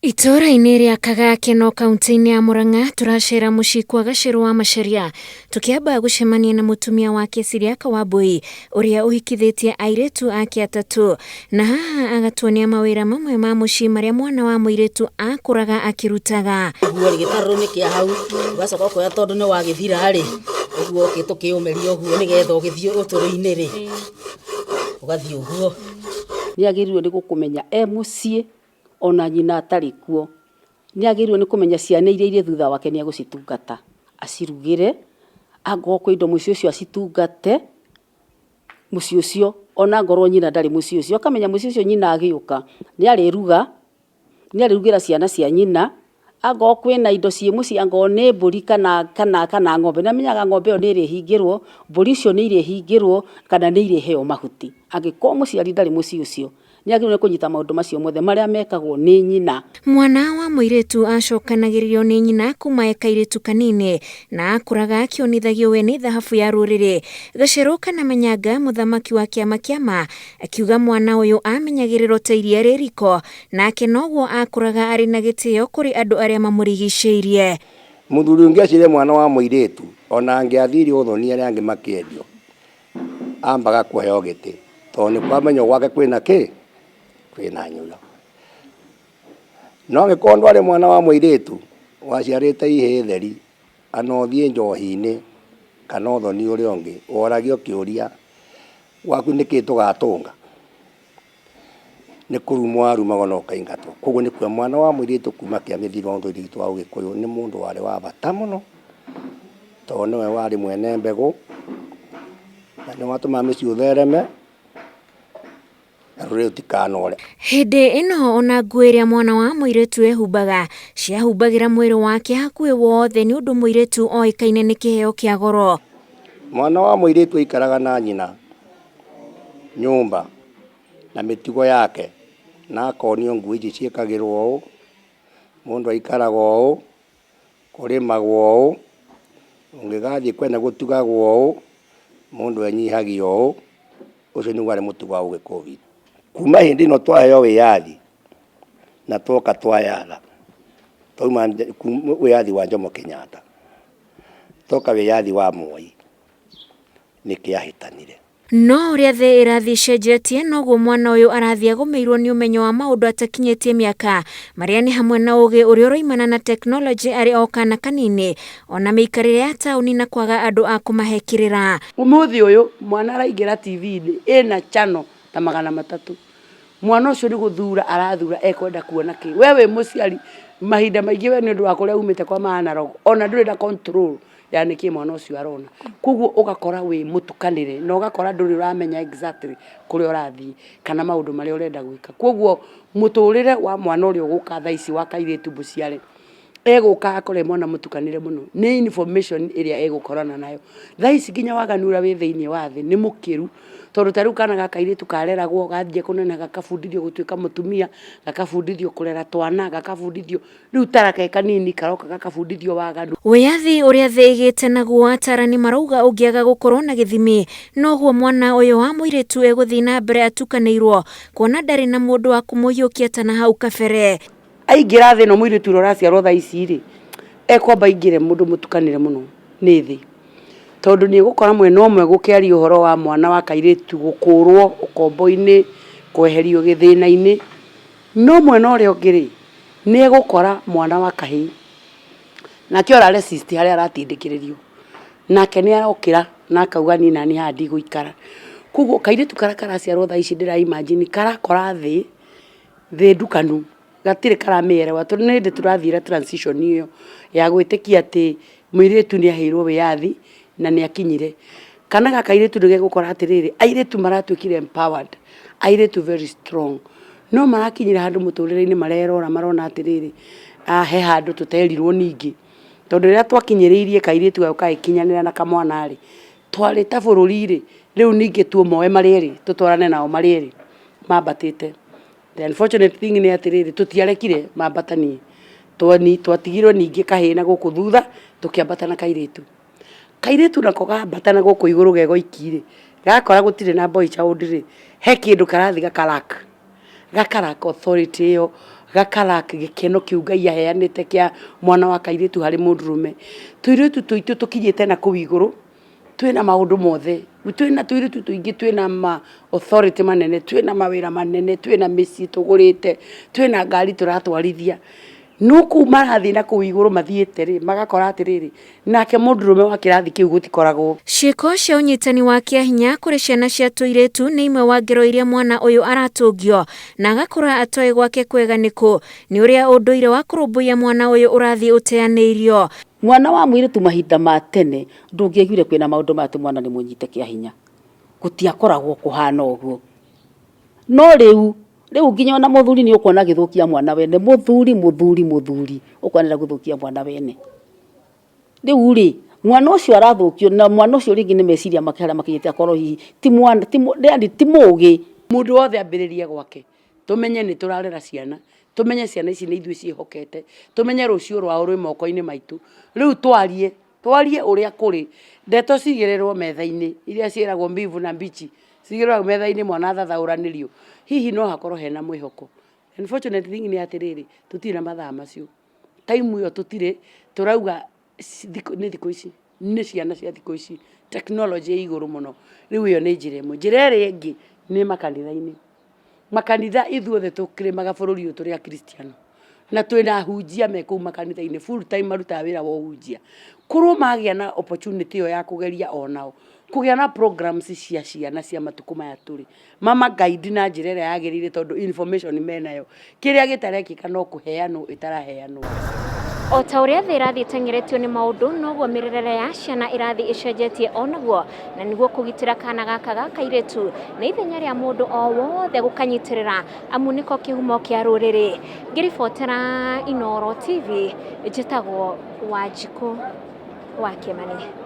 Itũra-inĩ rĩa Kagakeno kaunti-inĩ ya Murang'a turacera mũciĩ kwa Gacerũ wa Macharia tukiamba gũcemania na mũtumia wake Siriaka Wambui ũrĩa ũhikithĩtie airĩtu ake atatũ, na haha agatuonia mawĩra mamwe ma mũciĩ marĩa mwana wa mũirĩtu akũraga akĩrutaga. Guo gĩtarũrũ nĩ kĩa hau ũgacoka ũkoya tondũ nĩ wagĩthira rĩ ũguo ũkĩũmeria ũguo nĩgetha ũgĩthiĩ ũtũrũ-inĩ rĩ ũgathiĩ ũguo. Nĩagĩrĩirwo nĩ gũkũmenya mũciĩ ona nyina atarĩ kuo, nĩagĩrĩirwo nĩ kũmenya ciana iria irĩ thutha wake nĩagũcitungata, acirugĩre, angorwo indo mũciĩ ũcio acitungate mũciĩ ũcio, ona ngorwo nyina ndarĩ mũciĩ ũcio akamenya mũciĩ ũcio nyina agĩũka nĩarĩrugĩra ciana cia nyina, angorwo kwĩna indo ciĩ mũciĩ angorwo nĩ mbũri kana ng'ombe, nĩamenyaga ng'ombe ĩyo nĩ ĩrĩhingĩrwo, mbũri icio nĩ irĩhingĩrwo kana nĩ irĩheo mahuti. Angĩkorwo mũciari ndarĩ mũciĩ ũcio nĩagĩrĩirwo nĩ kũnyita maũndũ macio mothe marĩa mekagwo nĩ nyina. Mwana wa mũirĩtu acokanagĩrĩrio nĩ nyina kuma e kairĩtu kanini na akũraga akĩonithagio we nĩ thahabu ya rũrĩrĩ. Gacerũ Kanamenyanga mũthamaki wa kĩama akiuga mwana ũyũ amenyagĩrĩrwo ta iria rĩ riko, nake noguo akũraga arĩ na gĩtĩo kũrĩ andũ arĩa mamũrigicĩirie. Mũthuri ũngĩ acire mwana wa mũirĩtu ona angĩathire ũthoni arĩa angĩ makĩendio ambaga kũheo gĩtĩ tondũ nĩ kwamenya gwake kwĩna kĩ kwĩna nyũra. No angĩkorwo ndwarĩ mwana wa mũirĩtu waciarĩte ihĩ theri ana ũthiĩ njohi-inĩ kana ũthoni ũrĩa ũngĩ woragio kĩũria gwaku nĩkĩ tũgatũnga, nĩ kũrumwo warumagwo na ũkaingatwo. Koguo nĩkuo mwana wa mũirĩtu kuma kĩamĩthiro ũndũire witũ wa Ũgĩkũyũ nĩ mũndũ warĩ wa bata mũno tondũ nĩwe warĩ mwene mbegũ na nĩ watũmaga mĩciĩ ũthereme na rũrĩrĩ rũtikanore. Hĩndĩ ĩno ona nguo ĩrĩa mwana wa mũirĩtu ehumbaga ciahumbagĩra mwĩrĩ wake hakuhĩ wothe nĩ ũndũ mũirĩtu oĩkaine nĩ kĩheo kĩa goro. Mwana wa mũirĩtu aikaraga na nyina nyũmba na mĩtugo yake na akonio nguo ici ciĩkagĩrwo ũũ, mũndũ aikaraga ũũ, kũrĩmagwo ũũ, ũngĩgathiĩ kwene gũtugagwo ũũ, mũndũ enyihagio ũũ. Ũcio nĩguo warĩ mũtugo wa Ũgĩkũyũ witũ. Kuma hĩndĩ ĩno twaheo wĩyathi na twoka twayatha, twauma wĩyathi wa Jomo Kenyatta twoka wĩyathi wa Moi nĩkĩahĩtanire. No ũrĩa thĩ ĩrathiĩ cenjetie noguo mwana ũyũ arathiĩ agũmĩirwo nĩ ũmenyo wa maũndũ atakinyĩtie mĩaka, marĩa nĩ hamwe na ũgĩ ũrĩa ũroimana na tekinoronjĩ arĩ o kana kanini, ona mĩikarĩre ya taũni na kwaga andũ a kũmahekĩrĩra. Ũmũthĩ ũyũ mwana araingĩra TV-inĩ ĩna channel ta 300. Mwana ũcio nĩ gũthura arathura ekwenda kuona kĩ. We wĩ mũciari mahinda maingĩ we nĩ ũndũ wa kũrĩa umĩte kwa analog ona ndũrĩ na control ya nĩkĩ mwana ũcio arona. Koguo ũgakora wĩ mũtukanĩre na ũgakora ndũrĩ ũramenya exactly kũrĩa ũrathiĩ kana maũndũ marĩa ũrenda gwĩka. Koguo mũtũrĩre wa mwana ũrĩa ũgũka thaa ici wa kairĩtu mũciare egũka akore mwana mũtukanĩre mũno nĩ information ĩrĩa egũkorana nayo. Thaa ici nginya waganura wĩ thĩinĩ wa thĩ nĩ mũkĩru tondũ tarĩu kana ga kairĩtu kareragwo gathiĩ kũnene gakabundithio gũtuĩka mũtumia, gakabundithio kũrera twana, gakabundithio rĩu tarake kanini karoka gakabundithio waganu. Wĩyathi ũrĩa thĩ ĩgĩte naguo atarani marauga ũngĩaga gũkorwo na gĩthimi noguo mwana ũyũ wa mũirĩtu egũthiĩ na mbere atukanĩirwo kuona ndarĩ na mũndũ wa kũmũhiũkia ta na hau kabere. Aingĩra thĩ ĩno mũirĩtu ũrĩa ũraciarwo thaa ici rĩ ekwamba aingĩre mũndũ mũtukanĩre mũno nĩ thĩ tondũ nĩ egũkora mwena ũmwe gũkĩaria ũhoro wa mwana wa kairĩtu gũkũrwo ũkombo-inĩ, kweherio gĩthĩna-inĩ, no mwena ũrĩa ũngĩ rĩ nĩ egũkora mwana wa kahĩĩ nake ora resist harĩa aratindĩkĩrĩrio nake nĩ arokĩra na akauga niĩ nani haha ndigũikara. Koguo kairĩtu karĩa karaciarwo thaa ici ndĩra imagine karakora thĩ ndukanu gatirĩ karamĩerewa tondũ nĩ hĩndĩ tũrathiĩra transition ĩyo ya gwĩtĩkia atĩ mũirĩtu nĩ aheirwo wĩyathi na nĩ akinyire. Kana gaka kairĩtu nĩgegũkora atĩrĩrĩ airĩtu maratuĩkire empowered, airĩtu very strong, no marakinyire handũ mũtũrĩre-inĩ marerora marona atĩrĩrĩ he handũ tũterirwo ningĩ tondũ rĩrĩa twakinyĩrĩirie kairĩtu gau gagĩkinyanĩra na kamwana rĩ twarĩ ta bũrũri rĩ rĩu ningĩ tuomoe marĩ erĩ tũtwarane nao marĩ erĩ mambatĩte. The unfortunate thing nĩ atĩrĩrĩ tũtiarekire mambatanie twatigirwo ningĩ kahĩĩ na gũkũ thutha tũkĩambata na kairĩtu nako gambata na gũkũ igũrũ gego ikirĩ gakora gũtirĩ na boy child rĩ he kĩndũ karathi gakaraka gakaraka authority iyo gakaraka gikeno kiu Ngai aheanite kia mwana wa kairitu hari mundurume tuiritu tuitu tukinyite na kuu iguru twina maundu mothe twina tuiritu tuingi twina ma authority manene twina mawira manene twina misi tugurite twina ngari turatwarithia nuku marathi na kuu iguru mathiete ri magakora atiriri nake mundurume wa kirathi kiu gutikoragwo ciiko cia unyitani wa kiahinya kuri ciana cia tuiritu ni imwe wa ngero iria mwana uyu aratungio na agakura atoe gwake kwega niku ni uria unduire wa kurumbuia mwana uyu urathi uteaniirio mwana wa mwiritu mahinda ma tene ndungiegire kwina maundu mati mwana ni munyite kiahinya gutiakoragwo kuhana uguo no riu nginya na muthuri ni ukona githukia mwana wene muthuri ukwanira guthukia mwana wene riu ri mwana ucio arathukio na mwana ucio ringi ni meciria makara makinyite akoro hihi ti mwana ti mugi mundu wothe ambiriria gwake tumenye ni turarera ciana tumenye ciana ici ni ithui ciihokete tumenye rucio rwao rwi moko-ini maitu riu twarie uria kuri ndeto cigirirwo metha-ini iria ciiragwo mbivu na mbichi cigirirwo metha-ini mwana thathauranirio hihi no hakorwo hena mwihoko unfortunate thing ni atiriri tutire mathaa macio time iyo tutire turauga ni thiko ici ni ciana cia thiko ici technology iguru muno riu iyo ni njira imwe njira iri ingi ni makanitha ithuothe tukirimaga bururi uyu turi a Kristiano na twina hunjia me kuu makanitha-ini full time maruta wira wa hunjia kurwo magia na opportunity yo ya kugeria onao kugia na programs cia ciana cia matuku maya turi mama guide na njira ĩrĩa yagĩrĩire tondu information menayo kiria gitarekika no kuheanwo itaraheanwo o ta uria thĩ ĩrathiĩ ĩteng'eretio nĩ maũndũ noguo mĩrerere ya ciana ĩrathiĩ ĩcenjetie onaguo na nĩguo kũgitĩra kana gaka ga kairĩtu na ithenya rĩa mũndũ o wothe gũkanyitĩrĩra amu nĩko kĩhumo kĩa rũrĩrĩ ngĩribotera Inooro TV njĩtagwo Wanjikũ wa Kĩmani.